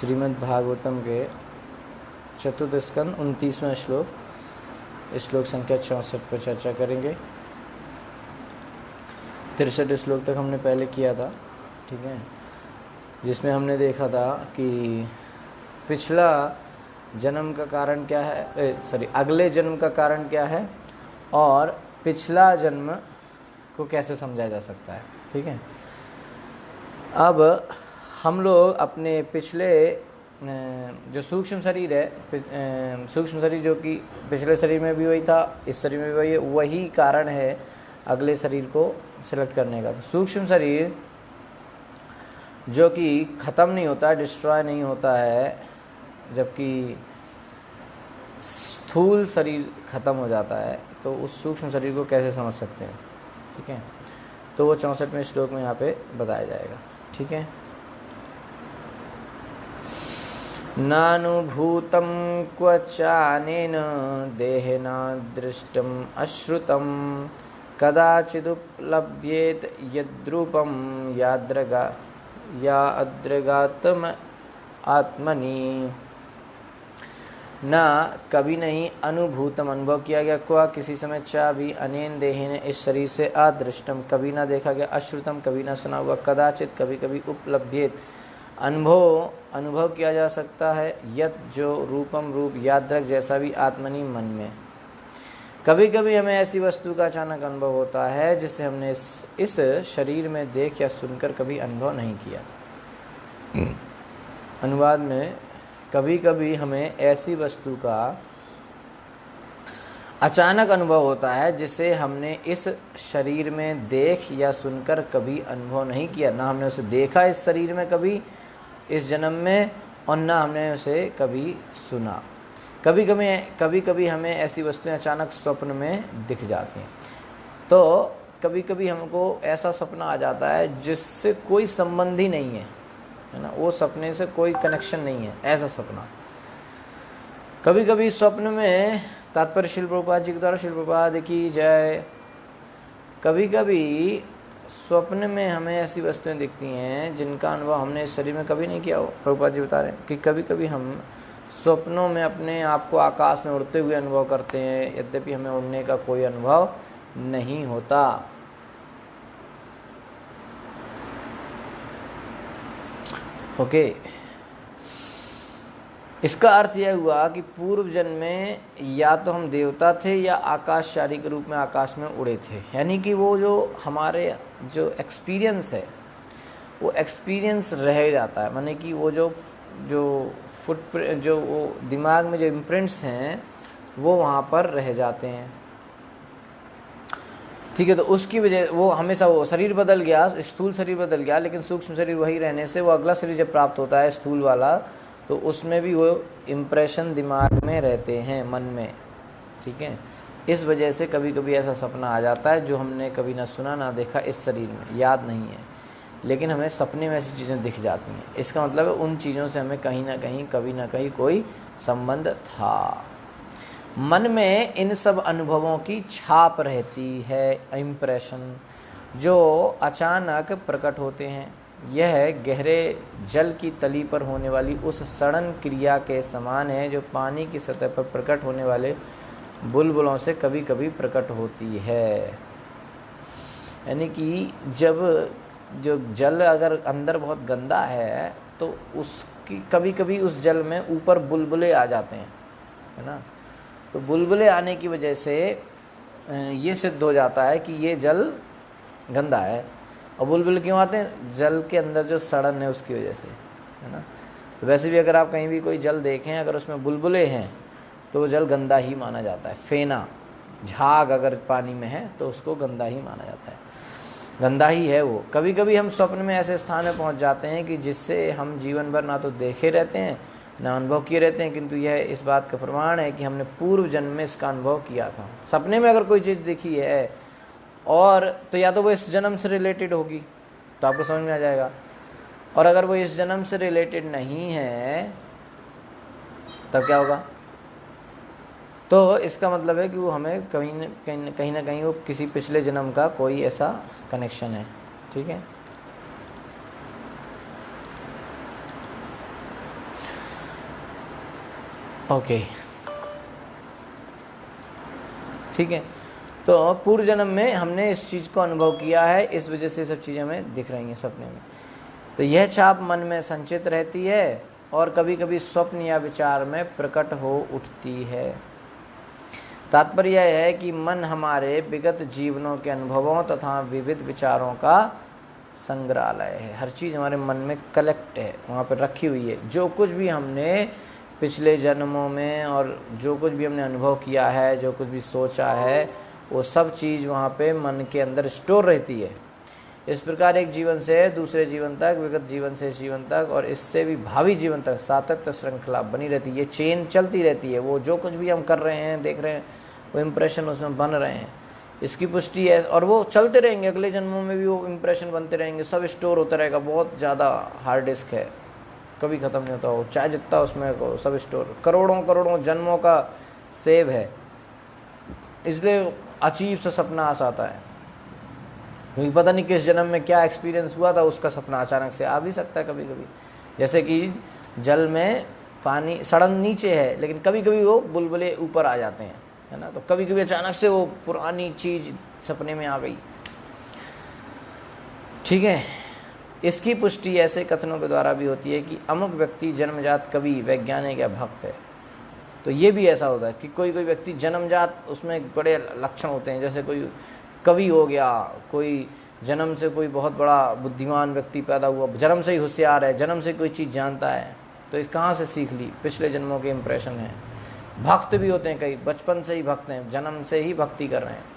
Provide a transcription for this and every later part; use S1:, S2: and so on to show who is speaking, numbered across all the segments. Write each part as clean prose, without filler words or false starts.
S1: श्रीमद् भागवतम के चतुर्थ स्कंद 29वां श्लोक, श्लोक संख्या 64 पर चर्चा करेंगे। 63 श्लोक तक हमने पहले किया था, ठीक है, जिसमें हमने देखा था कि पिछला जन्म का कारण क्या है, अगले जन्म का कारण क्या है और पिछला जन्म को कैसे समझा जा सकता है। ठीक है, अब हम लोग अपने पिछले जो सूक्ष्म शरीर है, सूक्ष्म शरीर जो कि पिछले शरीर में भी वही था, इस शरीर में भी वही है, वही कारण है अगले शरीर को सिलेक्ट करने का। तो सूक्ष्म शरीर जो कि ख़त्म नहीं होता है, डिस्ट्रॉय नहीं होता है, जबकि स्थूल शरीर ख़त्म हो जाता है, तो उस सूक्ष्म शरीर को कैसे समझ सकते हैं। ठीक है, तो वो 64वें श्लोक में यहाँ पे बताया जाएगा। ठीक है, नानुभूतं क्वचानेन देहेना दृष्टम अश्रुतं कदाचिदुपलभ्येत यद्रूपं या अद्रगातम आत्मनि। ना कभी नहीं अनुभूतम अनुभव किया गया, क्वा किसी समय, चा भी, अनेन देहेन इस शरीर से, अदृष्टम कभी ना देखा गया, अश्रुतम कभी ना सुना हुआ, कदाचित कभी कभी, उपलभ्येत अनुभव किया जा सकता है, यत जो, रूपम रूप, यादृक जैसा भी, आत्मनि मन में। कभी कभी हमें ऐसी वस्तु का अचानक अनुभव होता है जिसे हमने इस शरीर में देख या सुनकर कभी अनुभव नहीं किया। अनुवाद में, कभी कभी हमें ऐसी वस्तु का अचानक अनुभव होता है जिसे हमने इस शरीर में देख या सुनकर कभी अनुभव नहीं किया। ना हमने उसे देखा इस शरीर में कभी इस जन्म में, और ना हमने उसे कभी सुना। कभी कभी हमें ऐसी वस्तुएं अचानक स्वप्न में दिख जाती हैं। तो कभी कभी हमको ऐसा सपना आ जाता है जिससे कोई संबंध ही नहीं है ना, वो सपने से कोई कनेक्शन नहीं है, ऐसा सपना। कभी कभी स्वप्न में, तात्पर्य श्रील प्रभुपाद जी के द्वारा, श्रील प्रभुपाद की जय, कभी कभी स्वप्न में हमें ऐसी वस्तुएं दिखती हैं जिनका अनुभव हमने इस शरीर में कभी नहीं किया हो। प्रभुपाद जी बता रहे हैं कि कभी कभी हम स्वप्नों में अपने आप को आकाश में उड़ते हुए अनुभव करते हैं, यद्यपि हमें उड़ने का कोई अनुभव नहीं होता। ओके, इसका अर्थ यह हुआ कि पूर्व जन्म में या तो हम देवता थे या आकाशचारी के रूप में आकाश में उड़े थे। यानी कि वो जो हमारे जो एक्सपीरियंस है वो एक्सपीरियंस रह जाता है, माने कि वो जो फुटप्रिंट, जो वो दिमाग में जो इम्प्रिंट्स हैं वो वहाँ पर रह जाते हैं। ठीक है, तो उसकी वजह वो हमेशा, वो शरीर बदल गया, स्थूल शरीर बदल गया, लेकिन सूक्ष्म शरीर वही रहने से वो अगला शरीर जब प्राप्त होता है स्थूल वाला, तो उसमें भी वो इम्प्रेशन दिमाग में रहते हैं, मन में। ठीक है, इस वजह से कभी कभी ऐसा सपना आ जाता है जो हमने कभी ना सुना ना देखा इस शरीर में, याद नहीं है, लेकिन हमें सपने में ऐसी चीज़ें दिख जाती हैं। इसका मतलब है उन चीज़ों से हमें कहीं ना कहीं, कभी ना कहीं कोई संबंध था। मन में इन सब अनुभवों की छाप रहती है, इम्प्रेशन, जो अचानक प्रकट होते हैं। यह गहरे जल की तली पर होने वाली उस सड़न क्रिया के समान है जो पानी की सतह पर प्रकट होने वाले बुलबुलों से कभी कभी प्रकट होती है। यानी कि जब जो जल अगर अंदर बहुत गंदा है तो उसकी कभी कभी उस जल में ऊपर बुलबुले आ जाते हैं, है ना। तो बुलबुले आने की वजह से ये सिद्ध हो जाता है कि ये जल गंदा है। और बुलबुले क्यों आते हैं? जल के अंदर जो सड़न है उसकी वजह से, है ना। तो वैसे भी अगर आप कहीं भी कोई जल देखें, अगर उसमें बुलबुले हैं तो वो जल गंदा ही माना जाता है। फेना, झाग अगर पानी में है तो उसको गंदा ही माना जाता है, गंदा ही है वो। कभी कभी हम स्वप्न में ऐसे स्थान में पहुंच जाते हैं कि जिससे हम जीवन भर ना तो देखे रहते हैं ना अनुभव किए रहते हैं, किंतु यह इस बात का प्रमाण है कि हमने पूर्व जन्म में इसका अनुभव किया था। सपने में अगर कोई चीज़ दिखी है और तो या तो वो इस जन्म से रिलेटेड होगी तो आपको समझ में आ जाएगा, और अगर वो इस जन्म से रिलेटेड नहीं है तब क्या होगा? तो इसका मतलब है कि वो हमें कहीं ना कहीं वो किसी पिछले जन्म का कोई ऐसा कनेक्शन है। ठीक है, ओके, ठीक है। तो पूर्व जन्म में हमने इस चीज़ को अनुभव किया है, इस वजह से सब चीज़ें हमें दिख रही हैं सपने में। तो यह छाप मन में संचित रहती है और कभी कभी स्वप्न या विचार में प्रकट हो उठती है। तात्पर्य यह है कि मन हमारे विगत जीवनों के अनुभवों तथा विविध विचारों का संग्रहालय है। हर चीज़ हमारे मन में कलेक्ट है, वहाँ पर रखी हुई है। जो कुछ भी हमने पिछले जन्मों में और जो कुछ भी हमने अनुभव किया है, जो कुछ भी सोचा है, वो सब चीज़ वहाँ पे मन के अंदर स्टोर रहती है। इस प्रकार एक जीवन से दूसरे जीवन तक, विगत जीवन से इस जीवन तक और इससे भी भावी जीवन तक सातत्य श्रृंखला बनी रहती है। ये चेन चलती रहती है। वो जो कुछ भी हम कर रहे हैं, देख रहे हैं, वो इम्प्रेशन उसमें बन रहे हैं, इसकी पुष्टि है। और वो चलते रहेंगे, अगले जन्मों में भी वो इम्प्रेशन बनते रहेंगे, सब स्टोर होता रहेगा। बहुत ज़्यादा हार्ड डिस्क है, कभी ख़त्म नहीं होता हो, चाहे जितना उसमें को सब स्टोर, करोड़ों करोड़ों जन्मों का सेव है। इसलिए अजीब सा सपना आ आता है, क्योंकि पता नहीं किस जन्म में क्या एक्सपीरियंस हुआ था, उसका सपना अचानक से आ भी सकता है कभी कभी। जैसे कि जल में पानी सड़न नीचे है, लेकिन कभी कभी वो बुलबुले ऊपर आ जाते हैं, है ना। तो कभी कभी अचानक से वो पुरानी चीज़ सपने में आ गई, ठीक है। इसकी पुष्टि ऐसे कथनों के द्वारा भी होती है कि अमुक व्यक्ति जन्मजात कवि, वैज्ञानिक या भक्त है। तो ये भी ऐसा होता है कि कोई कोई व्यक्ति जन्मजात, उसमें बड़े लक्षण होते हैं। जैसे कोई कवि हो गया, कोई जन्म से कोई बहुत बड़ा बुद्धिमान व्यक्ति पैदा हुआ, जन्म से ही होशियार है, जन्म से कोई चीज़ जानता है। तो इस कहाँ से सीख ली? पिछले जन्मों के इम्प्रेशन हैं। भक्त भी होते हैं, कई बचपन से ही भक्त हैं, जन्म से ही भक्ति कर रहे हैं।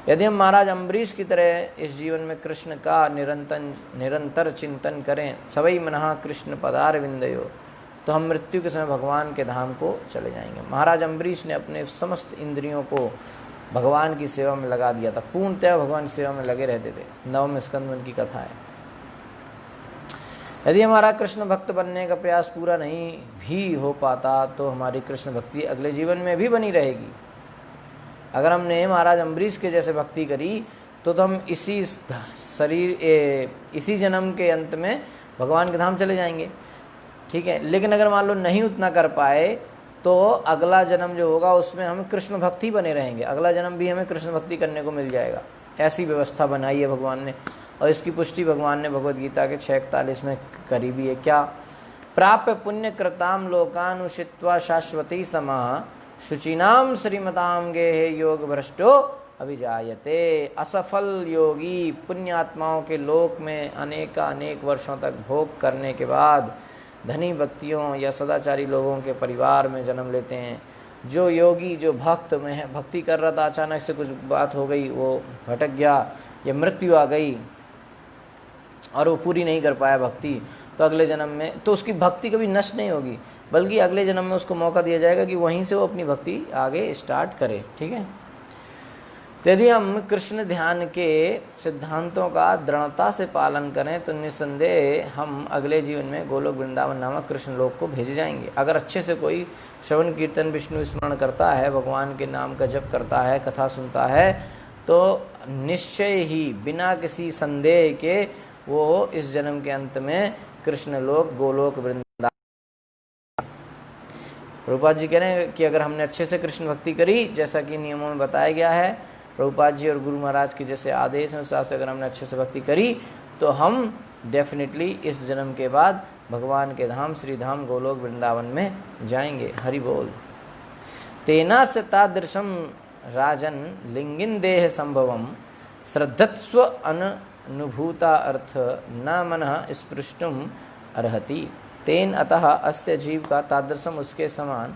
S1: यदि हम महाराज अम्बरीश की तरह इस जीवन में कृष्ण का निरंतर चिंतन करें, सवई मनः कृष्ण पदार विंदयो, तो हम मृत्यु के समय भगवान के धाम को चले जाएंगे। महाराज अम्बरीश ने अपने समस्त इंद्रियों को भगवान की सेवा में लगा दिया था, पूर्णतः भगवान की सेवा में लगे रहते थे। 9वें स्कंद में उनकी कथा है। यदि हमारा कृष्ण भक्त बनने का प्रयास पूरा नहीं भी हो पाता, तो हमारी कृष्ण भक्ति अगले जीवन में भी बनी रहेगी। अगर हमने महाराज अम्बरीश के जैसे भक्ति करी तो हम इसी जन्म के अंत में भगवान के धाम चले जाएंगे, ठीक है। लेकिन अगर मान लो नहीं उतना कर पाए, तो अगला जन्म जो होगा उसमें हम कृष्ण भक्ति बने रहेंगे। अगला जन्म भी हमें कृष्ण भक्ति करने को मिल जाएगा। ऐसी व्यवस्था बनाई है भगवान ने, और इसकी पुष्टि भगवान ने भगवद गीता के 6:41 में करी भी है। क्या? प्राप्य पुण्य कृताम लोकानुषित्वा शाश्वती समाः शुचिनाम श्रीमताम गेहे योग भ्रष्टो अभिजायते। असफल योगी पुण्यात्माओं के लोक में अनेक वर्षों तक भोग करने के बाद धनी व्यक्तियों या सदाचारी लोगों के परिवार में जन्म लेते हैं। जो योगी, जो भक्त में है, भक्ति कर रहा था, अचानक से कुछ बात हो गई, वो भटक गया या मृत्यु आ गई और वो पूरी नहीं कर पाया भक्ति, तो अगले जन्म में तो उसकी भक्ति कभी नष्ट नहीं होगी, बल्कि अगले जन्म में उसको मौका दिया जाएगा कि वहीं से वो अपनी भक्ति आगे स्टार्ट करे, ठीक है। तो यदि हम कृष्ण ध्यान के सिद्धांतों का दृढ़ता से पालन करें, तो निस्संदेह हम अगले जीवन में गोलोक वृंदावन नामक कृष्ण लोक को भेजे जाएंगे। अगर अच्छे से कोई श्रवण कीर्तन विष्णु स्मरण करता है, भगवान के नाम का जप करता है, कथा सुनता है, तो निश्चय ही बिना किसी संदेह के वो इस जन्म के अंत में कृष्ण लोक, गोलोक वृंदावन। प्रभुपाद जी कह रहे हैं कि अगर हमने अच्छे से कृष्ण भक्ति करी, जैसा कि नियमों में बताया गया है, प्रभुपाद जी और गुरु महाराज के जैसे आदेश हैं उस हिसाब से अगर हमने अच्छे से भक्ति करी, तो हम डेफिनेटली इस जन्म के बाद भगवान के धाम, श्री धाम गोलोक वृंदावन में जाएंगे। हरि बोल। तेना से तादृशम राजन लिंगिन देह संभवम श्रद्धत्स्व अनुभूता अर्थ न मनः स्पृष्टुम अर्हति। तेन अतः अस्य जीव का तादृशम, उसके समान,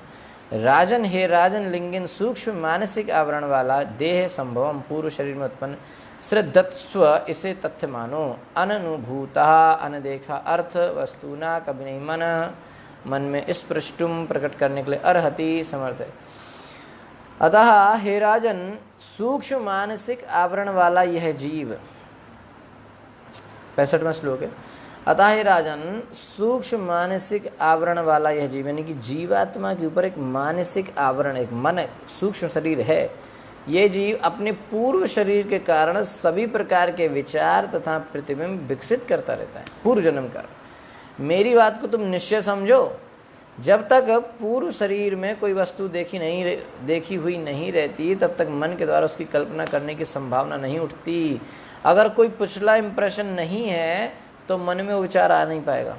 S1: राजन, हे राजन, लिंगिन सूक्ष्म मानसिक आवरण वाला देह संभवम, पूर्व शरीर में उत्पन्न, श्रद्धत्स्व, इसे तथ्य मानो, अननुभूता, अनदेखा, अर्थ वस्तुना, कभी नहीं मन में स्पृष्टुम, प्रकट करने के लिए, अर्हति, समर्थ है। अतः हे राजन, सूक्ष्म मानसिक आवरण वाला यह जीव, 65वां श्लोक है। अतः हे राजन, सूक्ष्म मानसिक आवरण वाला यह जीव, यानी कि जीवात्मा के ऊपर एक मानसिक आवरण, एक मन, सूक्ष्म शरीर है। ये जीव अपने पूर्व शरीर के कारण सभी प्रकार के विचार तथा प्रतिबिंब विकसित करता रहता है, पूर्व जन्म का। मेरी बात को तुम निश्चय समझो जब तक पूर्व शरीर में कोई वस्तु देखी हुई नहीं रहती तब तक मन के द्वारा उसकी कल्पना करने की संभावना नहीं उठती। अगर कोई पिछला इम्प्रेशन नहीं है तो मन में वो विचार आ नहीं पाएगा।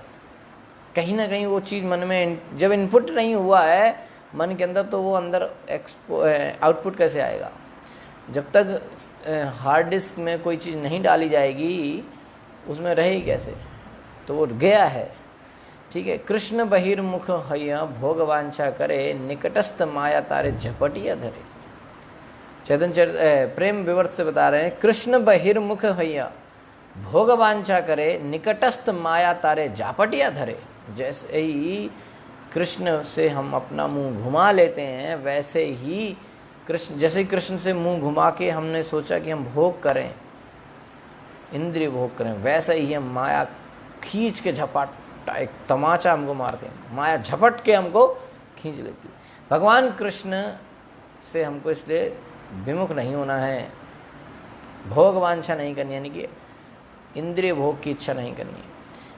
S1: कहीं ना कहीं वो चीज़ मन में जब इनपुट नहीं हुआ है मन के अंदर, तो वो अंदर आउटपुट कैसे आएगा? जब तक हार्ड डिस्क में कोई चीज़ नहीं डाली जाएगी उसमें रहेगी कैसे? तो वो गया है। ठीक है। कृष्ण बहिर्मुख हैया भोग वांछा करे, निकटस्थ माया तारे झपटिया धरे। चैतन्य प्रेम विवर्त से बता रहे हैं, कृष्ण बहिर्मुख हैया भोग वांछा करे, निकटस्थ माया तारे झापटिया धरे। जैसे ही कृष्ण से हम अपना मुंह घुमा लेते हैं, वैसे ही जैसे ही कृष्ण से मुंह घुमा के हमने सोचा कि हम भोग करें, इंद्रिय भोग करें, वैसे ही हम माया खींच के एक तमाचा हमको मारते हैं, माया झपट के हमको खींच लेती है। भगवान कृष्ण से हमको इसलिए विमुख नहीं होना है, भोग वांछा नहीं करनी, यानी कि इंद्रिय भोग की इच्छा नहीं करनी है।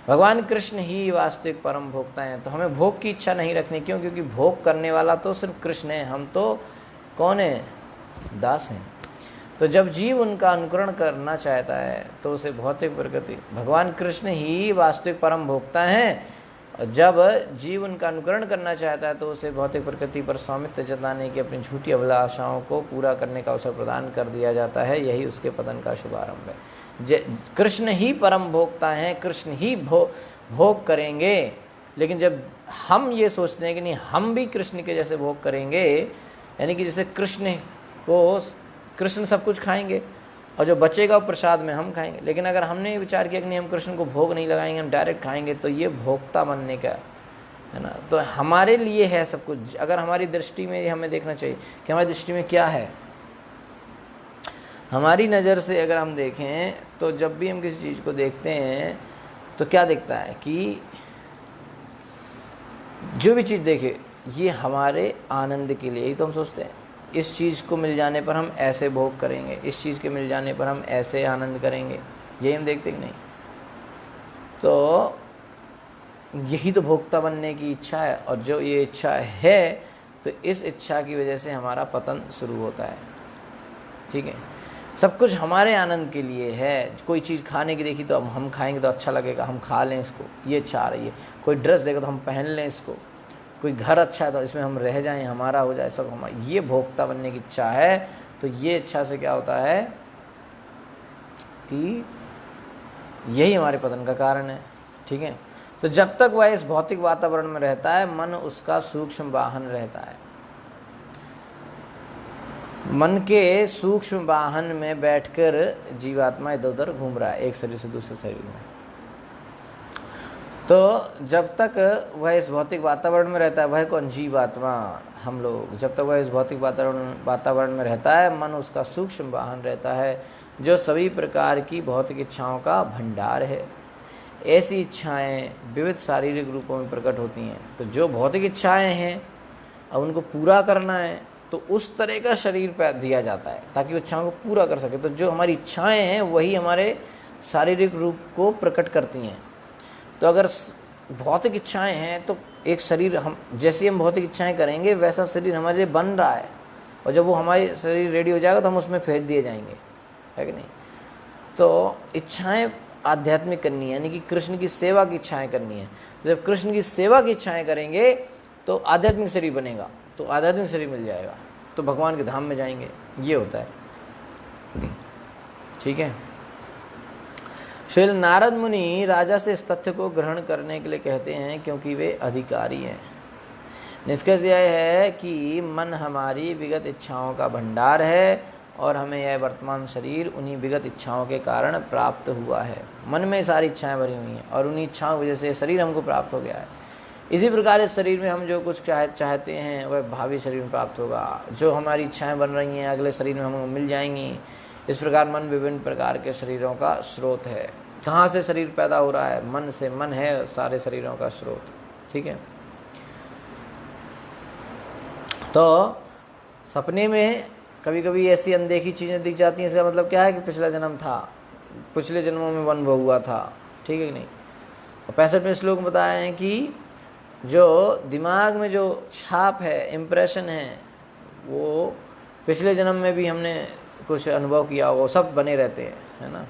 S1: भगवान कृष्ण ही वास्तविक परम भोक्ता हैं, तो हमें भोग की इच्छा नहीं रखनी। क्यों? क्योंकि भोग करने वाला तो सिर्फ कृष्ण है, हम तो कौन है? दास हैं। तो जब जीव उनका अनुकरण करना चाहता है तो उसे भौतिक प्रकृति, भगवान कृष्ण ही वास्तविक परम भोक्ता हैं। जब जीव उनका अनुकरण करना चाहता है तो उसे भौतिक प्रकृति पर स्वामित्व जताने की अपनी झूठी अभिलाषाओं को पूरा करने का अवसर प्रदान कर दिया जाता है। यही उसके पतन का शुभारंभ है। कृष्ण ही परम भोक्ता हैं, कृष्ण ही भोग करेंगे। लेकिन जब हम ये सोचते हैं कि नहीं हम भी कृष्ण के जैसे भोग करेंगे, यानी कि जैसे कृष्ण सब कुछ खाएंगे और जो बचेगा वो प्रसाद में हम खाएंगे, लेकिन अगर हमने विचार किया कि नहीं हम कृष्ण को भोग नहीं लगाएंगे, हम डायरेक्ट खाएंगे, तो ये भोक्ता बनने का है ना। तो हमारे लिए है सब कुछ। अगर हमारी दृष्टि में हमें देखना चाहिए कि हमारी दृष्टि में क्या है। हमारी नज़र से अगर हम देखें तो जब भी हम किसी चीज़ को देखते हैं तो क्या दिखता है कि जो भी चीज़ देखे ये हमारे आनंद के लिए ही तो हम सोचते हैं। इस चीज़ को मिल जाने पर हम ऐसे भोग करेंगे, इस चीज़ के मिल जाने पर हम ऐसे आनंद करेंगे, यही हम देखते कि नहीं। तो यही तो भोक्ता बनने की इच्छा है, और जो ये इच्छा है तो इस इच्छा की वजह से हमारा पतन शुरू होता है। ठीक है। सब कुछ हमारे आनंद के लिए है। कोई चीज़ खाने की देखी तो अब हम खाएंगे तो अच्छा लगेगा, हम खा लें इसको, ये इच्छा आ रही है। कोई ड्रेस देखो तो हम पहन लें इसको, कोई घर अच्छा है तो इसमें हम रह जाएं, हमारा हो जाए सब हमारा, ये भोक्ता बनने की इच्छा है। तो ये इच्छा से क्या होता है कि यही हमारे पतन का कारण है। ठीक है। तो जब तक वह इस भौतिक वातावरण में रहता है मन उसका सूक्ष्म वाहन रहता है। मन के सूक्ष्म वाहन में बैठकर जीवात्मा इधर उधर घूम रहा है एक शरीर से दूसरे शरीर में। तो जब तक वह इस भौतिक वातावरण में रहता है, वह कौन? जीवात्मा, हम लोग। जब तक वह इस भौतिक वातावरण में रहता है मन उसका सूक्ष्म वाहन रहता है, जो सभी प्रकार की भौतिक इच्छाओं का भंडार है। ऐसी इच्छाएं विविध शारीरिक रूपों में प्रकट होती हैं। तो जो भौतिक इच्छाएं हैं अब उनको पूरा करना है तो उस तरह का शरीर पर दिया जाता है ताकि वो इच्छाओं को पूरा कर सके। तो जो हमारी इच्छाएं हैं वही हमारे शारीरिक रूप को प्रकट करती हैं। तो अगर भौतिक इच्छाएं हैं तो एक शरीर, हम जैसे हम भौतिक इच्छाएं करेंगे वैसा शरीर हमारे लिए बन रहा है, और जब वो हमारे शरीर रेडी हो जाएगा तो हम उसमें फेंक दिए जाएंगे, है कि नहीं। तो इच्छाएं आध्यात्मिक करनी है, यानी कि कृष्ण की सेवा की इच्छाएं करनी है। तो जब कृष्ण की सेवा की इच्छाएं करेंगे तो आध्यात्मिक शरीर बनेगा, तो आध्यात्मिक शरीर मिल जाएगा, तो भगवान के धाम में जाएंगे। ये होता है। ठीक है। श्री नारद मुनि राजा से इस तथ्य को ग्रहण करने के लिए कहते हैं क्योंकि वे अधिकारी हैं। निष्कर्ष यह है कि मन हमारी विगत इच्छाओं का भंडार है और हमें यह वर्तमान शरीर उन्हीं विगत इच्छाओं के कारण प्राप्त हुआ है। मन में सारी इच्छाएं भरी हुई हैं और उन्हीं इच्छाओं की वजह से शरीर हमको प्राप्त हो गया है। इसी प्रकार इस शरीर में हम जो कुछ चाहते हैं वह भावी शरीर में प्राप्त होगा। जो हमारी इच्छाएं बन रही हैं अगले शरीर में हमें मिल जाएंगी। इस प्रकार मन विभिन्न प्रकार के शरीरों का स्रोत है। कहाँ से शरीर पैदा हो रहा है? मन से। मन है सारे शरीरों का स्रोत। ठीक है। तो सपने में कभी कभी ऐसी अनदेखी चीज़ें दिख जाती हैं। इसका मतलब क्या है कि पिछला जन्म था, पिछले जन्मों में वन हुआ था। ठीक है कि नहीं। और 65वें श्लोक में बताया है कि जो दिमाग में जो छाप है, इम्प्रेशन है, वो पिछले जन्म में भी हमने कुछ अनुभव किया होगा, वो सब बने रहते हैं, है ना।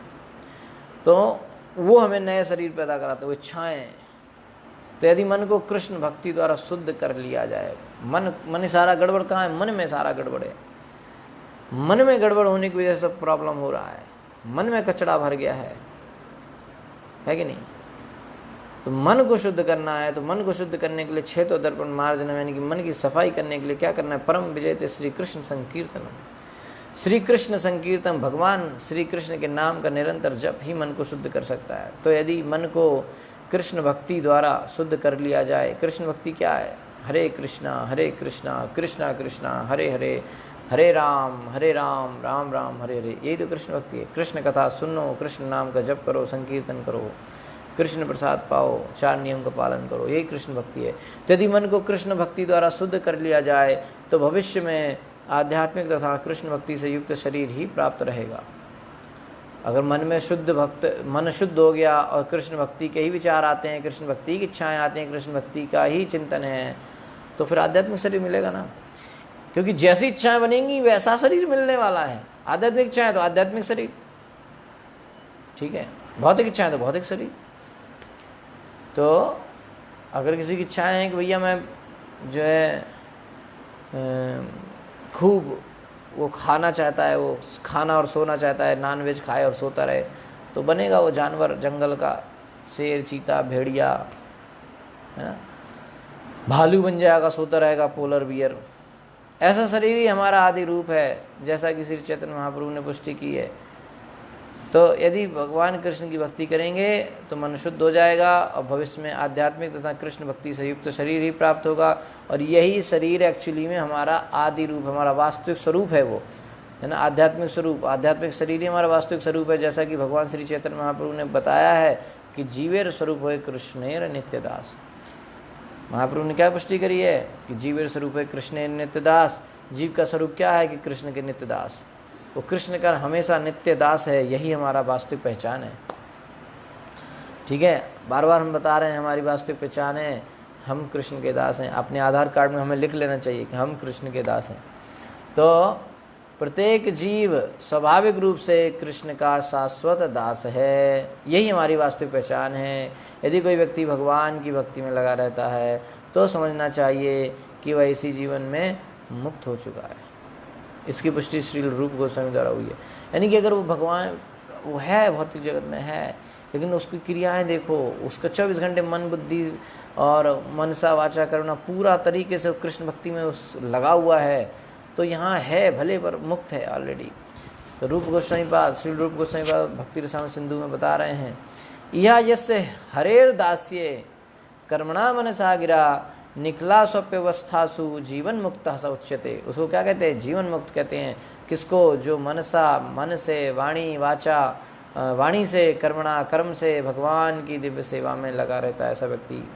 S1: तो वो हमें नए शरीर पैदा कराते, वो इच्छाएं। तो यदि मन को कृष्ण भक्ति द्वारा शुद्ध कर लिया जाए, मन सारा गड़बड़ कहाँ है? मन में सारा गड़बड़ है। मन में गड़बड़ होने की वजह से सब प्रॉब्लम हो रहा है, मन में कचड़ा भर गया है कि नहीं। तो मन को शुद्ध करना है, तो मन को शुद्ध करने के लिए क्षेत्र दर्पण मार्जन, यानी कि मन की सफाई करने के लिए क्या करना है? परम विजयते श्री कृष्ण संकीर्तनम। श्री कृष्ण संकीर्तन, भगवान श्री कृष्ण के नाम का निरंतर जप ही मन को शुद्ध कर सकता है। तो यदि मन को कृष्ण भक्ति द्वारा शुद्ध कर लिया जाए, कृष्ण भक्ति क्या है? हरे कृष्णा कृष्णा कृष्णा हरे हरे, हरे राम राम राम हरे हरे, यही तो कृष्ण भक्ति है। कृष्ण कथा सुनो, कृष्ण नाम का जप करो, संकीर्तन करो, कृष्ण प्रसाद पाओ, 4 नियम का पालन करो, यही कृष्ण भक्ति है। तो यदि मन को कृष्ण भक्ति द्वारा शुद्ध कर लिया जाए तो भविष्य में आध्यात्मिक तथा कृष्ण भक्ति से युक्त शरीर ही प्राप्त रहेगा। अगर मन में मन शुद्ध हो गया और कृष्ण भक्ति के ही विचार आते हैं, कृष्ण भक्ति की इच्छाएं आती हैं, कृष्ण भक्ति का ही चिंतन है, तो फिर आध्यात्मिक शरीर मिलेगा ना। क्योंकि जैसी इच्छाएं बनेंगी वैसा शरीर मिलने वाला है। आध्यात्मिक इच्छाएं तो आध्यात्मिक शरीर, ठीक है। भौतिक इच्छाएं तो भौतिक शरीर। तो अगर किसी की इच्छाएं हैं कि भैया मैं जो है खूब वो खाना चाहता है, वो खाना और सोना चाहता है, नॉनवेज खाए और सोता रहे, तो बनेगा वो जानवर, जंगल का शेर, चीता, भेड़िया, है ना। भालू बन जाएगा, सोता रहेगा, पोलर बियर। ऐसा शरीर ही हमारा आदि रूप है, जैसा कि श्री चैतन्य महाप्रभु ने पुष्टि की है। तो यदि भगवान कृष्ण की भक्ति करेंगे तो मन शुद्ध हो जाएगा और भविष्य में आध्यात्मिक तथा कृष्ण भक्ति से युक्त शरीर ही प्राप्त होगा। और यही शरीर एक्चुअली में हमारा आदि रूप, हमारा वास्तविक स्वरूप है, वो है ना, आध्यात्मिक स्वरूप। आध्यात्मिक शरीर ही हमारा वास्तविक स्वरूप है, जैसा कि भगवान श्री चैतन्य महाप्रभु ने बताया है कि जीवेर स्वरूप है कृष्णेर नित्यदास। महाप्रभु ने क्या पुष्टि करी है कि जीवेर स्वरूप है कृष्णेर नित्यदास। जीव का स्वरूप क्या है? कि कृष्ण के नित्यदास। वो कृष्ण का हमेशा नित्य दास है, यही हमारा वास्तविक पहचान है, ठीक है। बार बार हम बता रहे हैं हमारी वास्तविक पहचान है, हम कृष्ण के दास हैं। अपने आधार कार्ड में हमें लिख लेना चाहिए कि हम कृष्ण के दास हैं। तो प्रत्येक जीव स्वाभाविक रूप से कृष्ण का शाश्वत दास है, यही हमारी वास्तविक पहचान है। यदि कोई व्यक्ति भगवान की भक्ति में लगा रहता है तो समझना चाहिए कि वह इसी जीवन में मुक्त हो चुका है। इसकी पुष्टि श्री रूप गोस्वामी द्वारा हुई है। यानी कि अगर वो भगवान वो है, भौतिक जगत में है, लेकिन उसकी क्रियाएं देखो, उसका 24 घंटे मन, बुद्धि और मनसा वाचा करना पूरा तरीके से कृष्ण भक्ति में उस लगा हुआ है, तो यहाँ है भले पर मुक्त है ऑलरेडी। तो रूप गोस्वामी पाद, श्री रूप गोस्वामी पाद भक्ति रसायन सिंधु में बता रहे हैं, यह यस्य हरेर दास्ये कर्मणा मनसा गिरा निखला स्वप्यवस्थासु जीवन मुक्त स उच्यते। उसको क्या कहते हैं? जीवन मुक्त कहते हैं। किसको? जो मनसा, मन से, वाणी वाचा, वाणी से, कर्मणा, कर्म से भगवान की दिव्य सेवा में लगा रहता है ऐसा व्यक्ति,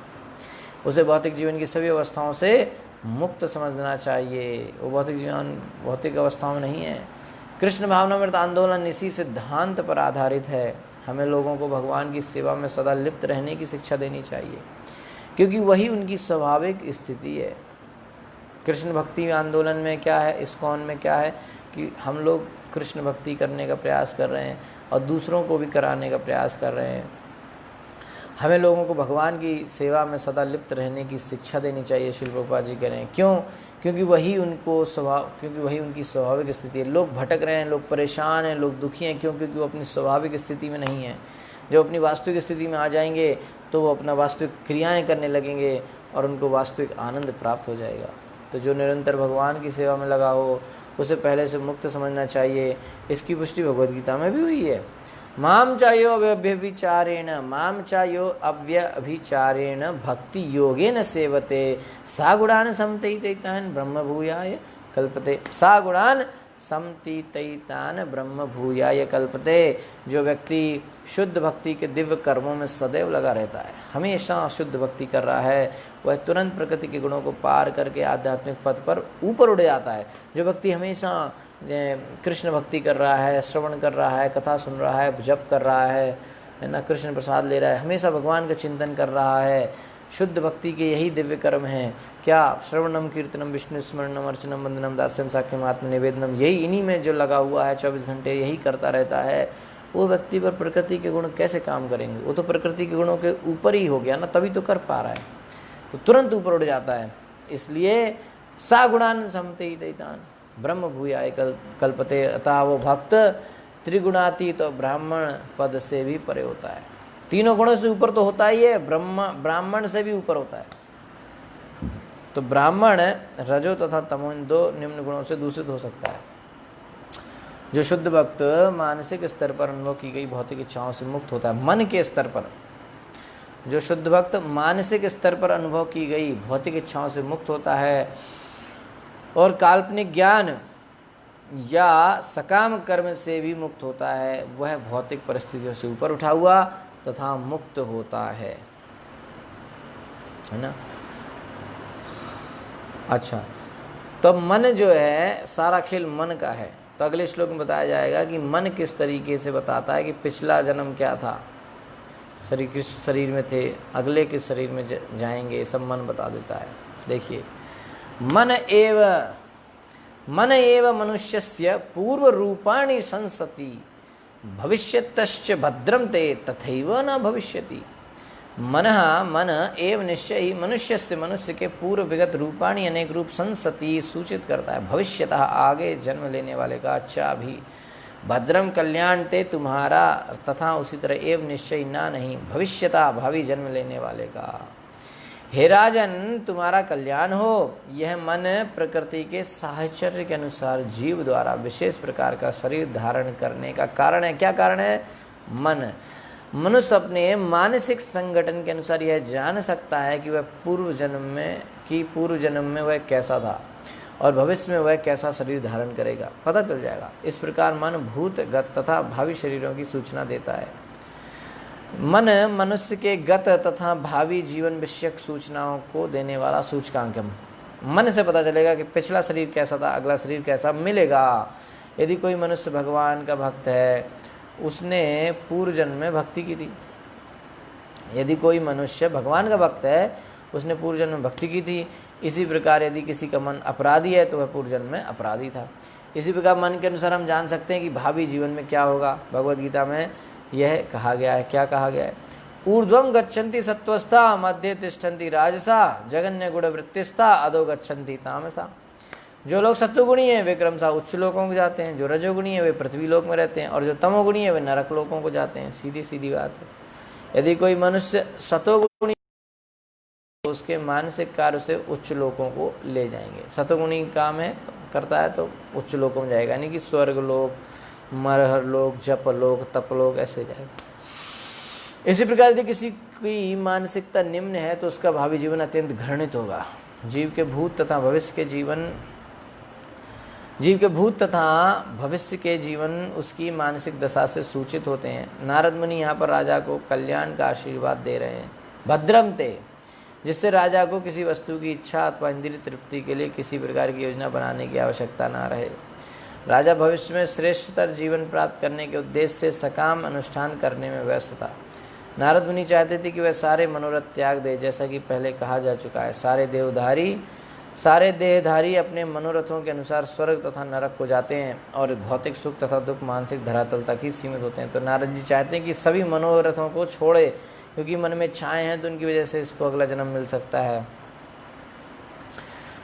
S1: उसे भौतिक जीवन की सभी अवस्थाओं से मुक्त समझना चाहिए। वो भौतिक जीवन भौतिक अवस्थाओं में नहीं है। कृष्ण भावनामृत आंदोलन इसी सिद्धांत पर आधारित है। हमें लोगों को भगवान की सेवा में सदा लिप्त रहने की शिक्षा देनी चाहिए, क्योंकि वही उनकी स्वाभाविक स्थिति है। कृष्ण भक्ति आंदोलन में क्या है, इस्कॉन में क्या है कि हम लोग कृष्ण भक्ति करने का प्रयास कर रहे हैं और दूसरों को भी कराने का प्रयास कर रहे हैं। हमें लोगों को भगवान की सेवा में सदा लिप्त रहने की शिक्षा देनी चाहिए, श्रील प्रभुपाद जी कह रहे हैं। क्यों? क्योंकि वही उनकी स्वाभाविक स्थिति है। लोग भटक रहे हैं, लोग परेशान हैं, लोग दुखी हैं। क्यों? क्योंकि वो अपनी स्वाभाविक स्थिति में नहीं है। जब अपनी वास्तविक स्थिति में आ जाएंगे तो वो अपना वास्तविक क्रियाएं करने लगेंगे और उनको वास्तविक आनंद प्राप्त हो जाएगा। तो जो निरंतर भगवान की सेवा में लगा हो उसे पहले से मुक्त समझना चाहिए। इसकी पुष्टि भगवद गीता में भी हुई है। माम चायो अव्यभिचारेण भक्ति योगेन सेवते सा गुणान समतीतैतान ब्रह्म भूयाय कल्पते। सा गुणान समतीतैतान ब्रह्म भूयाय कल्पते। जो व्यक्ति शुद्ध भक्ति के दिव्य कर्मों में सदैव लगा रहता है, हमेशा शुद्ध भक्ति कर रहा है, वह तुरंत प्रकृति के गुणों को पार करके आध्यात्मिक पथ पर ऊपर उड़ जाता है। जो व्यक्ति हमेशा कृष्ण भक्ति कर रहा है, श्रवण कर रहा है, कथा सुन रहा है, जप कर रहा है ना, कृष्ण प्रसाद ले रहा है, हमेशा भगवान का चिंतन कर रहा है, शुद्ध भक्ति के यही दिव्य कर्म हैं। क्या? श्रवणम कीर्तनम विष्णु स्मरणम अर्चनम वंदनम दास्यम साक्ष्यम आत्म निवेदनम, यही इन्हीं में जो लगा हुआ है 24 घंटे यही करता रहता है, वो व्यक्ति पर प्रकृति के गुण कैसे काम करेंगे? वो तो प्रकृति के गुणों के ऊपर ही हो गया ना, तभी तो कर पा रहा है, तो तुरंत ऊपर उठ जाता है। इसलिए सा गुणान समते दैतान ब्रह्म भूयाय कल्पते, अतः वो भक्त त्रिगुणातीत तो ब्राह्मण पद से भी परे होता है। तीनों गुणों से ऊपर तो होता ही है, ब्राह्मण से भी ऊपर होता है। तो ब्राह्मण रजो तथा तमो इन दो निम्न गुणों से दूषित हो सकता है। जो शुद्ध भक्त मानसिक स्तर पर अनुभव की गई भौतिक इच्छाओं से मुक्त होता है, मन के स्तर पर जो शुद्ध भक्त मानसिक स्तर पर अनुभव की गई भौतिक इच्छाओं से मुक्त होता है और काल्पनिक ज्ञान या सकाम कर्म से भी मुक्त होता है, वह भौतिक परिस्थितियों से ऊपर उठा हुआ तथा मुक्त होता है ना। अच्छा, तो मन जो है सारा खेल मन का है। तो अगले श्लोक में बताया जाएगा कि मन किस तरीके से बताता है कि पिछला जन्म क्या था, शरीर किस शरीर में थे, अगले किस शरीर में जाएंगे, सब मन बता देता है। देखिए, मन एव मनुष्यस्य पूर्व रूपाणि संसति भविष्यतश्च भद्रम ते तथैव न भविष्यति। मन एव निश्चय ही मनुष्य के पूर्व विगत रूपाणी अनेक रूप संसति सूचित करता है, भविष्यतः आगे जन्म लेने वाले का अच्छा भी, भद्रम कल्याण ते तुम्हारा, तथा उसी तरह एव निश्चय ना नहीं भविष्यतः भावी जन्म लेने वाले का। हे राजन, तुम्हारा कल्याण हो। यह मन प्रकृति के साहचर्य के अनुसार जीव द्वारा विशेष प्रकार का शरीर धारण करने का कारण है। क्या कारण है? मन। मनुष्य अपने मानसिक संगठन के अनुसार यह जान सकता है कि वह पूर्व जन्म में वह कैसा था और भविष्य में वह कैसा शरीर धारण करेगा, पता चल जाएगा। इस प्रकार मन भूत, गत तथा भावी शरीरों की सूचना देता है। मन मनुष्य के गत तथा भावी जीवन विषयक सूचनाओं को देने वाला सूचकांक है। मन से पता चलेगा कि पिछला शरीर कैसा था, अगला शरीर कैसा मिलेगा। यदि कोई मनुष्य भगवान का भक्त है, उसने पूर्व जन्म में भक्ति की थी। यदि कोई मनुष्य भगवान का भक्त है, उसने पूर्व जन्म में भक्ति की थी। इसी प्रकार यदि किसी का मन अपराधी है तो वह पूर्व जन्म में अपराधी था। इसी प्रकार मन के अनुसार हम जान सकते हैं कि भावी जीवन में क्या होगा। भगवद गीता में यह कहा गया है। क्या कहा गया है? ऊर्ध्वम गच्छन्ति सत्वस्था मध्य तिष्ठन्ति राजसा जगन्य गुण वृत्तिस्था अधो गच्छन्ति तामसा। जो लोग सत्वगुणी हैं वे क्रमशः उच्च लोकों को जाते हैं, जो रजोगुणी है वे पृथ्वी लोक में रहते हैं, और जो तमोगुणी है वे नरक लोकों को जाते हैं। सीधी सीधी बात है। यदि कोई मनुष्य सतोगुणी तो उसके मानसिक कार्य से उच्च लोकों को ले जाएंगे। सतोगुणी काम है तो करता है तो उच्च लोकों में जाएगा, यानी कि स्वर्ग लोक, मरहर लोक, जप लोक, तप लोक, ऐसे जाएगा। इसी प्रकार यदि किसी की मानसिकता निम्न है तो उसका भावी जीवन अत्यंत घृणित होगा। जीव के भूत तथा भविष्य के जीवन उसकी मानसिक दशा से सूचित होते हैं। नारद मुनि यहाँ पर राजा को कल्याण का आशीर्वाद दे रहे हैं, भद्रम ते, जिससे राजा को किसी वस्तु की इच्छा अथवा इंद्रिय तृप्ति के लिए किसी प्रकार की योजना बनाने की आवश्यकता ना रहे। राजा भविष्य में श्रेष्ठतर जीवन प्राप्त करने के उद्देश्य से सकाम अनुष्ठान करने में व्यस्त था। नारद मुनि चाहते थे कि वह सारे मनोरथ त्याग दे, जैसा कि पहले कहा जा चुका है। सारे देहधारी अपने मनोरथों के अनुसार स्वर्ग तथा नरक को जाते हैं और भौतिक सुख तथा दुख मानसिक धरातल तक ही सीमित होते हैं। तो नारद जी चाहते हैं कि सभी मनोरथों को छोड़े, क्योंकि मन में इच्छाएं हैं तो उनकी वजह से इसको अगला जन्म मिल सकता है।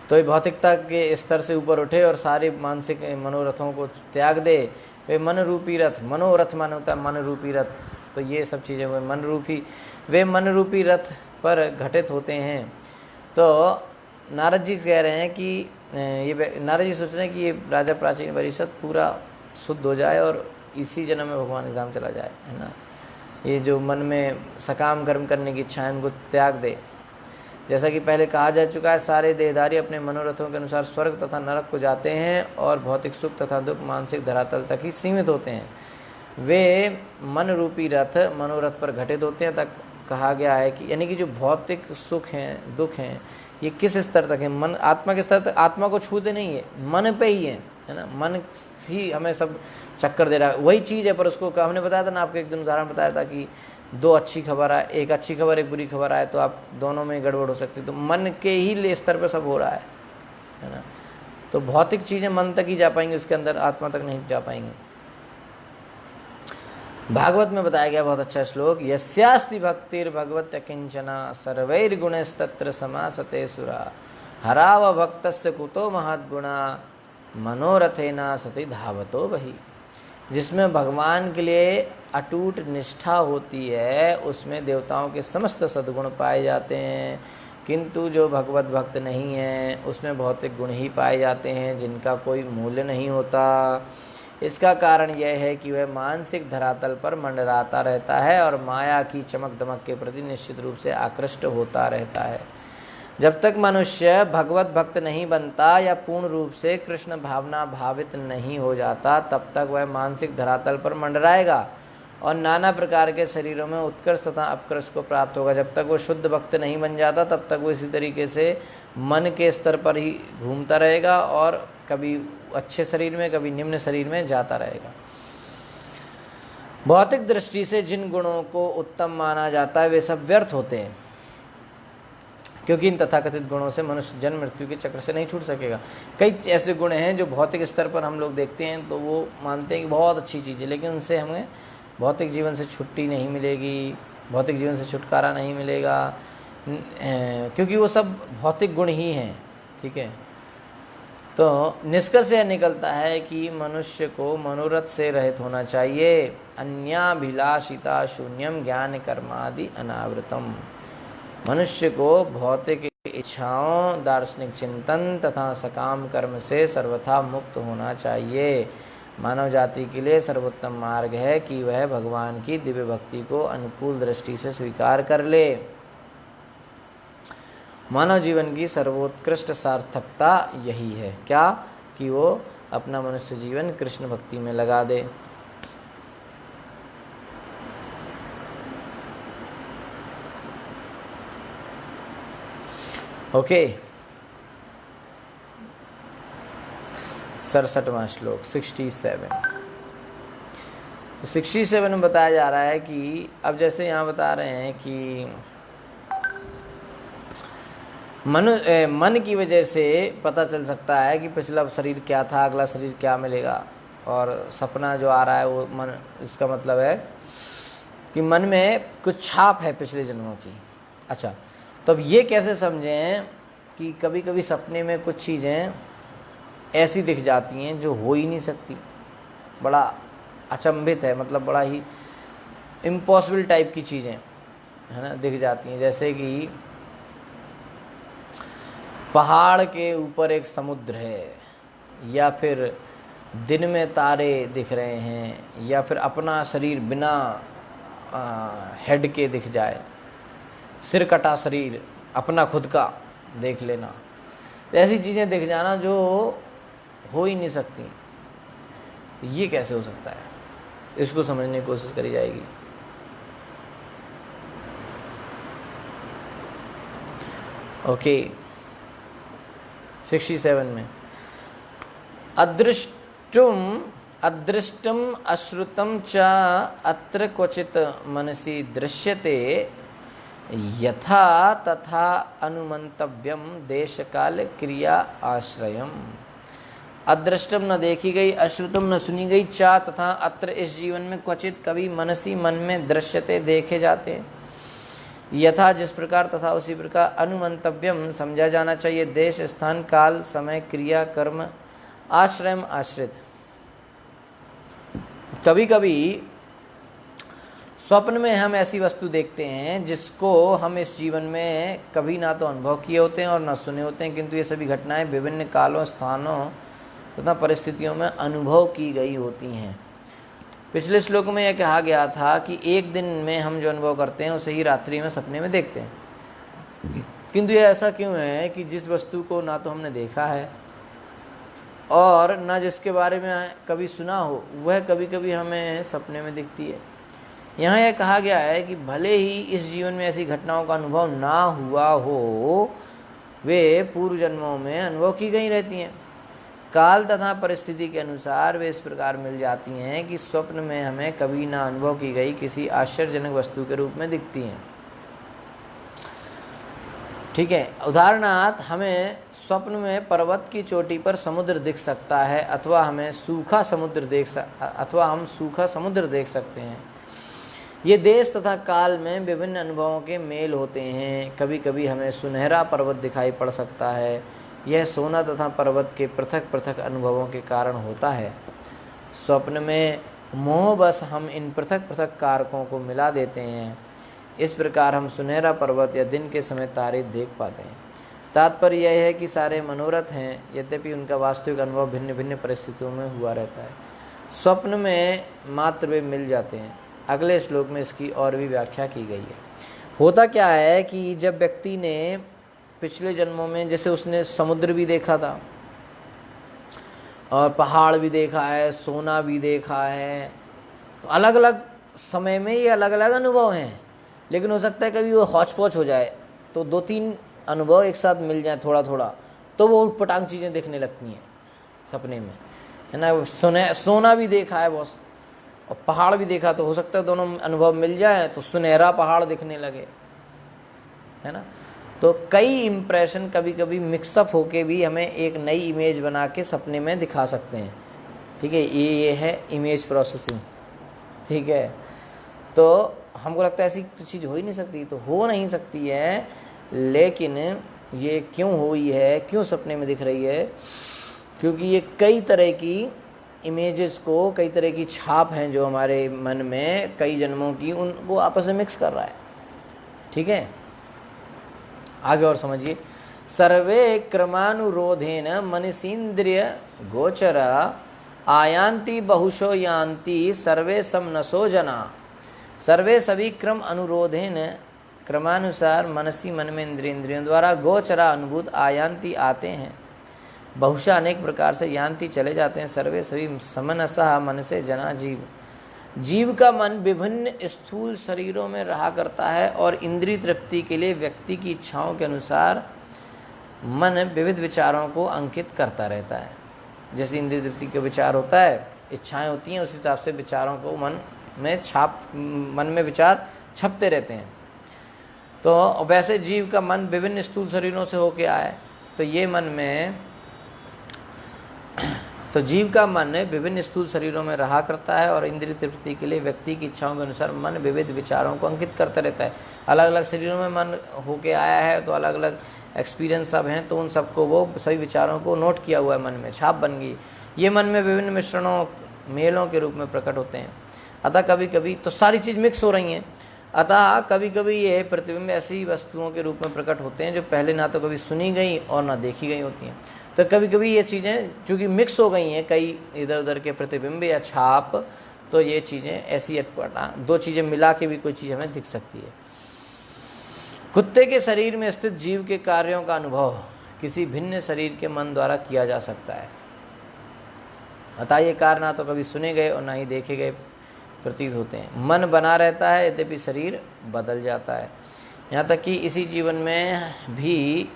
S1: तो ये भौतिकता के स्तर से ऊपर उठे और सारे मानसिक मनोरथों को त्याग दे। वे मन रूपी रथ, मनोरथ मान होता है मन रूपी रथ, तो ये सब चीज़ें वे मन रूपी रथ पर घटित होते हैं। तो नारद जी कह रहे हैं कि नारद जी सोच रहे हैं कि ये राजा प्राचीन परिषद पूरा शुद्ध हो जाए और इसी जन्म में भगवान के धाम चला जाए, है ना। ये जो मन में सकाम कर्म करने की इच्छा है उनको त्याग दे। जैसा कि पहले कहा जा चुका है, सारे देहधारी अपने मनोरथों के अनुसार स्वर्ग तथा नरक को जाते हैं और भौतिक सुख तथा दुख मानसिक धरातल तक ही सीमित होते हैं। वे मन रूपी रथ मनोरथ पर घटित होते हैं। तक कहा गया है कि यानी कि जो भौतिक सुख हैं, दुख हैं, ये किस स्तर तक है? मन आत्मा के स्तर तक, आत्मा को छूते नहीं है, मन पे ही है ना। मन ही हमें सब चक्कर दे रहा है, वही चीज़ है। पर उसको हमने बताया था ना, आपको एक दिन उदाहरण बताया था कि दो अच्छी खबर आए, एक अच्छी खबर एक बुरी खबर आए, तो आप दोनों में गड़बड़ हो सकती है। तो मन के ही स्तर पे सब हो रहा है ना। तो भौतिक चीज़ें मन तक ही जा पाएंगी, उसके अंदर आत्मा तक नहीं जा पाएंगी। भागवत में बताया गया बहुत अच्छा श्लोक, यस्यास्ति भक्तिर भगवत किंचना सर्वैर्गुणस्तत्र समासते सुरा हराव भक्तस्य कुतो महद्गुणा मनोरथेना सति धावतो वही। जिसमें भगवान के लिए अटूट निष्ठा होती है उसमें देवताओं के समस्त सद्गुण पाए जाते हैं, किंतु जो भगवत भक्त नहीं है उसमें भौतिक गुण ही पाए जाते हैं जिनका कोई मूल्य नहीं होता। इसका कारण यह है कि वह मानसिक धरातल पर मंडराता रहता है और माया की चमक दमक के प्रति निश्चित रूप से आकृष्ट होता रहता है। जब तक मनुष्य भगवत भक्त नहीं बनता या पूर्ण रूप से कृष्ण भावना भावित नहीं हो जाता, तब तक वह मानसिक धरातल पर मंडराएगा और नाना प्रकार के शरीरों में उत्कर्ष तथा अपकर्ष को प्राप्त होगा। जब तक वो शुद्ध भक्त नहीं बन जाता तब तक वो इसी तरीके से मन के स्तर पर ही घूमता रहेगा और कभी अच्छे शरीर में कभी निम्न शरीर में जाता रहेगा। भौतिक दृष्टि से जिन गुणों को उत्तम माना जाता है वे सब व्यर्थ होते हैं, क्योंकि इन तथाकथित गुणों से मनुष्य जन्म मृत्यु के चक्र से नहीं छूट सकेगा। कई ऐसे गुण हैं जो भौतिक स्तर पर हम लोग देखते हैं तो वो मानते हैं कि बहुत अच्छी चीज़ है, लेकिन उनसे हमें भौतिक जीवन से छुट्टी नहीं मिलेगी, भौतिक जीवन से छुटकारा नहीं मिलेगा, क्योंकि वो सब भौतिक गुण ही हैं। ठीक है, तो निष्कर्ष यह निकलता है कि मनुष्य को मनोरथ से रहित होना चाहिए। अन्याभिलाषिता शून्यम ज्ञान कर्मादि अनावृतम। मनुष्य को भौतिक इच्छाओं, दार्शनिक चिंतन तथा सकाम कर्म से सर्वथा मुक्त होना चाहिए। मानव जाति के लिए सर्वोत्तम मार्ग है कि वह भगवान की दिव्य भक्ति को अनुकूल दृष्टि से स्वीकार कर ले। मानव जीवन की सर्वोत्कृष्ट सार्थकता यही है, क्या कि वो अपना मनुष्य जीवन कृष्ण भक्ति में लगा दे। ओके, 67वां श्लोक 67। 67 में बताया जा रहा है कि अब जैसे यहाँ बता रहे हैं कि मन की वजह से पता चल सकता है कि पिछला शरीर क्या था, अगला शरीर क्या मिलेगा, और सपना जो आ रहा है वो मन, इसका मतलब है कि मन में कुछ छाप है पिछले जन्मों की। अच्छा, तो अब ये कैसे समझें कि कभी कभी सपने में कुछ चीज़ें ऐसी दिख जाती हैं जो हो ही नहीं सकती, बड़ा अचंभित है, मतलब बड़ा ही इम्पॉसिबल टाइप की चीज़ें है ना दिख जाती हैं। जैसे कि पहाड़ के ऊपर एक समुद्र है, या फिर दिन में तारे दिख रहे हैं, या फिर अपना शरीर बिना हेड के दिख जाए, सिर कटा शरीर अपना खुद का देख लेना। तो ऐसी चीज़ें दिख जाना जो हो ही नहीं सकती, ये कैसे हो सकता है, इसको समझने की कोशिश करी जाएगी। ओके, 67 में अदृष्टम अश्रुतम च अत्र क्वचित मनसि दृश्यते यथा तथा अनुमंतव्यम देश काल क्रिया आश्रयम। अदृष्टम न देखी गई, अश्रुतम न सुनी गई, चा तथा अत्र इस जीवन में क्वचित कभी मनसी मन में दृश्यते देखे जाते हैं, यथा जिस प्रकार तथा उसी प्रकार अनुमंतव्यम समझा जाना चाहिए, देश स्थान काल समय क्रिया कर्म आश्रयम आश्रित। कभी कभी स्वप्न में हम ऐसी वस्तु देखते हैं जिसको हम इस जीवन में कभी ना तो अनुभव किए होते हैं और ना सुने होते हैं, किंतु ये सभी घटनाएं विभिन्न कालों, स्थानों तथा परिस्थितियों में अनुभव की गई होती हैं। पिछले श्लोक में यह कहा गया था कि एक दिन में हम जो अनुभव करते हैं उसे ही रात्रि में सपने में देखते हैं, किंतु ये ऐसा क्यों है कि जिस वस्तु को ना तो हमने देखा है और ना जिसके बारे में कभी सुना हो, वह कभी कभी हमें सपने में दिखती है। यहाँ यह कहा गया है कि भले ही इस जीवन में ऐसी घटनाओं का अनुभव ना हुआ हो, वे पूर्व जन्मों में अनुभव की गई रहती हैं। काल तथा परिस्थिति के अनुसार वे इस प्रकार मिल जाती हैं कि स्वप्न में हमें कभी ना अनुभव की गई किसी आश्चर्यजनक वस्तु के रूप में दिखती हैं। ठीक है, उदाहरणार्थ हमें स्वप्न में पर्वत की चोटी पर समुद्र दिख सकता है, अथवा हम सूखा समुद्र देख सकते हैं। ये देश तथा काल में विभिन्न अनुभवों के मेल होते हैं। कभी कभी हमें सुनहरा पर्वत दिखाई पड़ सकता है। यह सोना तथा पर्वत के पृथक पृथक अनुभवों के कारण होता है। स्वप्न में मोहवश हम इन पृथक पृथक कारकों को मिला देते हैं। इस प्रकार हम सुनहरा पर्वत या दिन के समय तारे देख पाते हैं। तात्पर्य यह है कि सारे मनोरथ हैं, यद्यपि उनका वास्तविक अनुभव भिन्न भिन्न परिस्थितियों में हुआ रहता है। स्वप्न में मात्र वे मिल जाते हैं। अगले श्लोक में इसकी और भी व्याख्या की गई है। होता क्या है कि जब व्यक्ति ने पिछले जन्मों में, जैसे उसने समुद्र भी देखा था और पहाड़ भी देखा है, सोना भी देखा है, तो अलग अलग समय में ये अलग अलग अनुभव हैं। लेकिन हो सकता है कभी वो हौच पौच हो जाए, तो 2-3 अनुभव एक साथ मिल जाए थोड़ा थोड़ा, तो वो उटपटांग चीज़ें दिखने लगती हैं सपने में, है ना। सोना भी देखा है बहुत और पहाड़ भी देखा, तो हो सकता है दोनों अनुभव मिल जाए तो सुनहरा पहाड़ दिखने लगे, है ना। तो कई इम्प्रेशन कभी कभी मिक्सअप होके भी हमें एक नई इमेज बना के सपने में दिखा सकते हैं। ठीक है, ये है इमेज प्रोसेसिंग। ठीक है, तो हमको लगता है ऐसी तो चीज़ हो ही नहीं सकती, तो हो नहीं सकती है, लेकिन ये क्यों हुई है, क्यों सपने में दिख रही है? क्योंकि ये कई तरह की इमेजेस को, कई तरह की छाप हैं जो हमारे मन में कई जन्मों की, उन वो आपस में मिक्स कर रहा है। ठीक है, आगे और समझिए। सर्वे क्रमानुरोधेन मनसीन्द्रिय गोचर आयांति बहुशो यान्ति सर्वे समनसो जना। सर्वे सभी क्रम अनुरोधेन, क्रमानुसार मनसी मन में इंद्रियों द्वारा गोचरा अनुभूत आयांति आते हैं, बहुशा अनेक प्रकार से यान्ति चले जाते हैं। सर्वे सभी समनसः मन से जना जीव। जीव का मन विभिन्न स्थूल शरीरों में रहा करता है और इंद्रिय तृप्ति के लिए व्यक्ति की इच्छाओं के अनुसार मन विविध विचारों को अंकित करता रहता है। जैसे इंद्रिय तृप्ति का विचार होता है, इच्छाएं होती हैं, उस हिसाब से विचारों को मन में विचार छपते रहते हैं। तो वैसे जीव का मन विभिन्न स्थूल शरीरों से होके आए, तो ये मन में, तो जीव का मन विभिन्न स्थूल शरीरों में रहा करता है और इंद्रिय तृप्ति के लिए व्यक्ति की इच्छाओं के अनुसार मन विविध विचारों को अंकित करता रहता है। अलग अलग शरीरों में मन होके आया है, तो अलग अलग एक्सपीरियंस सब हैं, तो उन सबको वो सभी विचारों को नोट किया हुआ है, मन में छाप बन गई। ये मन में विभिन्न मिश्रणों, मेलों के रूप में प्रकट होते हैं। अतः कभी कभी तो सारी चीज़ मिक्स हो रही हैं। अतः कभी कभी ये प्रतिबिंब ऐसी वस्तुओं के रूप में प्रकट होते हैं जो पहले ना तो कभी सुनी गई और ना देखी गई होती हैं। तो कभी कभी ये चीज़ें चूँकि मिक्स हो गई हैं, कई इधर उधर के प्रतिबिंब या छाप, तो ये चीज़ें ऐसी दो चीज़ें मिला के भी कोई चीज़ हमें दिख सकती है। कुत्ते के शरीर में स्थित जीव के कार्यों का अनुभव किसी भिन्न शरीर के मन द्वारा किया जा सकता है। अतः ये कार्य ना तो कभी सुने गए और ना ही देखे गए प्रतीत होते हैं। मन बना रहता है, यद्यपि शरीर बदल जाता है। यहाँ तक कि इसी जीवन में भी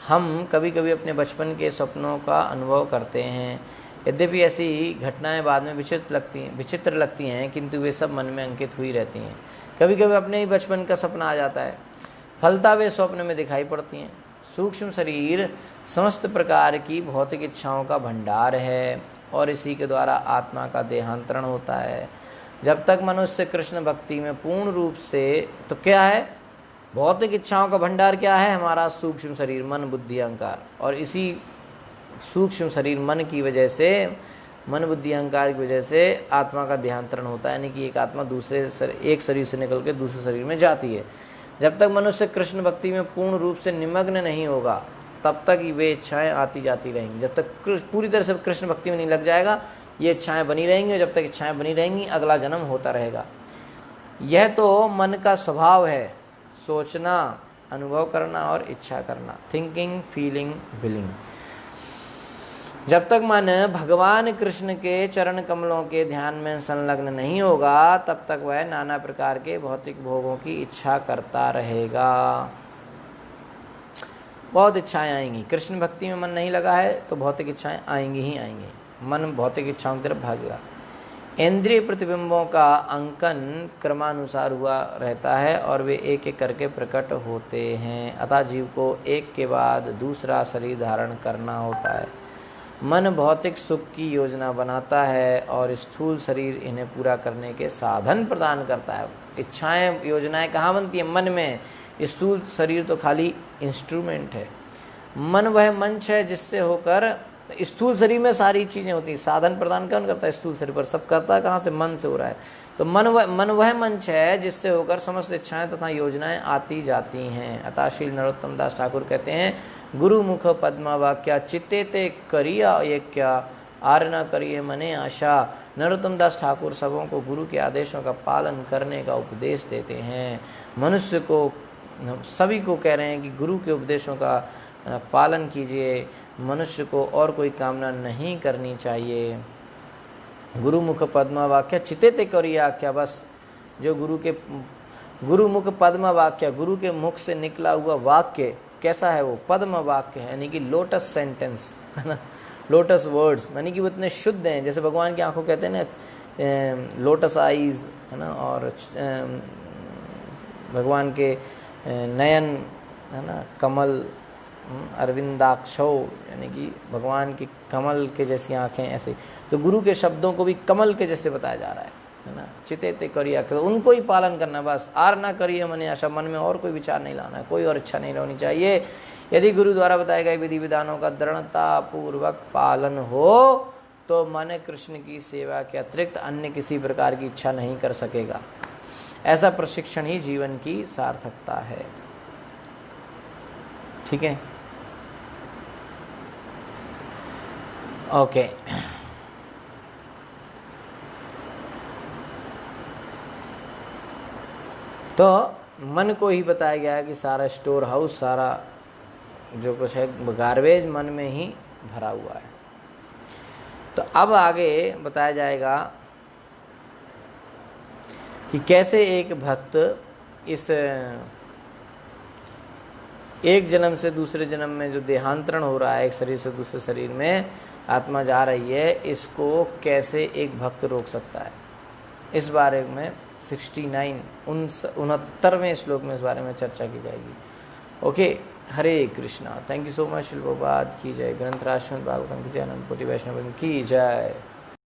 S1: हम कभी कभी अपने बचपन के सपनों का अनुभव करते हैं। यद्यपि ऐसी घटनाएं बाद में विचित्र लगती हैं, किंतु वे सब मन में अंकित हुई रहती हैं। कभी कभी अपने ही बचपन का सपना आ जाता है, फलता वे स्वप्न में दिखाई पड़ती हैं। सूक्ष्म शरीर समस्त प्रकार की भौतिक इच्छाओं का भंडार है और इसी के द्वारा आत्मा का देहांतरण होता है। जब तक मनुष्य कृष्ण भक्ति में पूर्ण रूप से, तो क्या है भौतिक इच्छाओं का भंडार, क्या है हमारा सूक्ष्म शरीर, मन बुद्धि अहंकार। और इसी सूक्ष्म शरीर मन की वजह से, मन बुद्धि अहंकार की वजह से आत्मा का देहांतरण होता है, यानी कि एक आत्मा एक शरीर से निकल के दूसरे शरीर में जाती है। जब तक मनुष्य कृष्ण भक्ति में पूर्ण रूप से निमग्न नहीं होगा, तब तक वे इच्छाएं आती जाती रहेंगी। जब तक पूरी तरह से कृष्ण भक्ति में नहीं लग जाएगा, ये इच्छाएं बनी रहेंगी। जब तक इच्छाएं बनी रहेंगी, अगला जन्म होता रहेगा। यह तो मन का स्वभाव है, सोचना, अनुभव करना और इच्छा करना, थिंकिंग, फीलिंग, विलिंग। जब तक मन भगवान कृष्ण के चरण कमलों के ध्यान में संलग्न नहीं होगा, तब तक वह नाना प्रकार के भौतिक भोगों की इच्छा करता रहेगा। बहुत इच्छाएं आएंगी। कृष्ण भक्ति में मन नहीं लगा है तो भौतिक इच्छाएं आएंगी ही आएंगी, मन भौतिक इच्छाओं की तरफ भागेगा। इंद्रिय प्रतिबिंबों का अंकन क्रमानुसार हुआ रहता है और वे एक एक करके प्रकट होते हैं, अतः जीव को एक के बाद दूसरा शरीर धारण करना होता है। मन भौतिक सुख की योजना बनाता है और स्थूल शरीर इन्हें पूरा करने के साधन प्रदान करता है। इच्छाएं योजनाएं कहाँ बनती है? मन में। स्थूल शरीर तो खाली इंस्ट्रूमेंट है। मन वह मंच है जिससे होकर स्थूल शरीर में सारी चीज़ें होती हैं। साधन प्रदान कौन करता है? स्थूल शरीर पर। सब करता है कहाँ से? मन से हो रहा है। तो मन वह मंच है जिससे होकर समस्त इच्छाएं तथा योजनाएं आती जाती हैं। अतः श्री नरोत्तम दास ठाकुर कहते हैं, गुरु मुख पद्मा वाक्या चित्ते ते करिया ये क्या आर न करिए मने आशा। नरोत्तम दास ठाकुर सबों को गुरु के आदेशों का पालन करने का उपदेश देते हैं। मनुष्य को, सभी को कह रहे हैं कि गुरु के उपदेशों का पालन कीजिए, मनुष्य को और कोई कामना नहीं करनी चाहिए। गुरु मुख पद्मा वाक्य चिते ते करिया क्या, बस जो गुरु मुख पद्मा वाक्य, गुरु के मुख से निकला हुआ वाक्य कैसा है? वो पद्म वाक्य है, यानी कि लोटस सेंटेंस है ना, लोटस वर्ड्स, यानी कि वो इतने शुद्ध हैं। जैसे भगवान की आंखों कहते हैं ना लोटस आईज है ना, और भगवान के नयन है ना कमल अरविंदाक्षो, यानी कि भगवान की कमल के जैसी आँखें ऐसे। तो गुरु के शब्दों को भी कमल के जैसे बताया जा रहा है ना। चिते ते करिया, उनको ही पालन करना, बस आर ना करिए मने आशा, मन में और कोई विचार नहीं लाना है, कोई और इच्छा नहीं होनी चाहिए। यदि गुरु द्वारा बताए गए विधि विधानों का दृढ़ता पूर्वक पालन हो तो मन कृष्ण की सेवा के अतिरिक्त अन्य किसी प्रकार की इच्छा नहीं कर सकेगा। ऐसा प्रशिक्षण ही जीवन की सार्थकता है। ठीक है, ओके। तो मन को ही बताया गया है कि सारा स्टोर हाउस, सारा जो कुछ है गार्बेज मन में ही भरा हुआ है। तो अब आगे बताया जाएगा कि कैसे एक भक्त इस एक जन्म से दूसरे जन्म में जो देहांतरण हो रहा है, एक शरीर से दूसरे शरीर में आत्मा जा रही है, इसको कैसे एक भक्त रोक सकता है, इस बारे में 69वें श्लोक में इस बारे में चर्चा की जाएगी। Okay, Hare Krishna. Thank you so much. शिल प्रभुपाद की जय। ग्रंथराज श्रीमद् भागवतम की जय। अनंत कोटि वैष्णव की जय।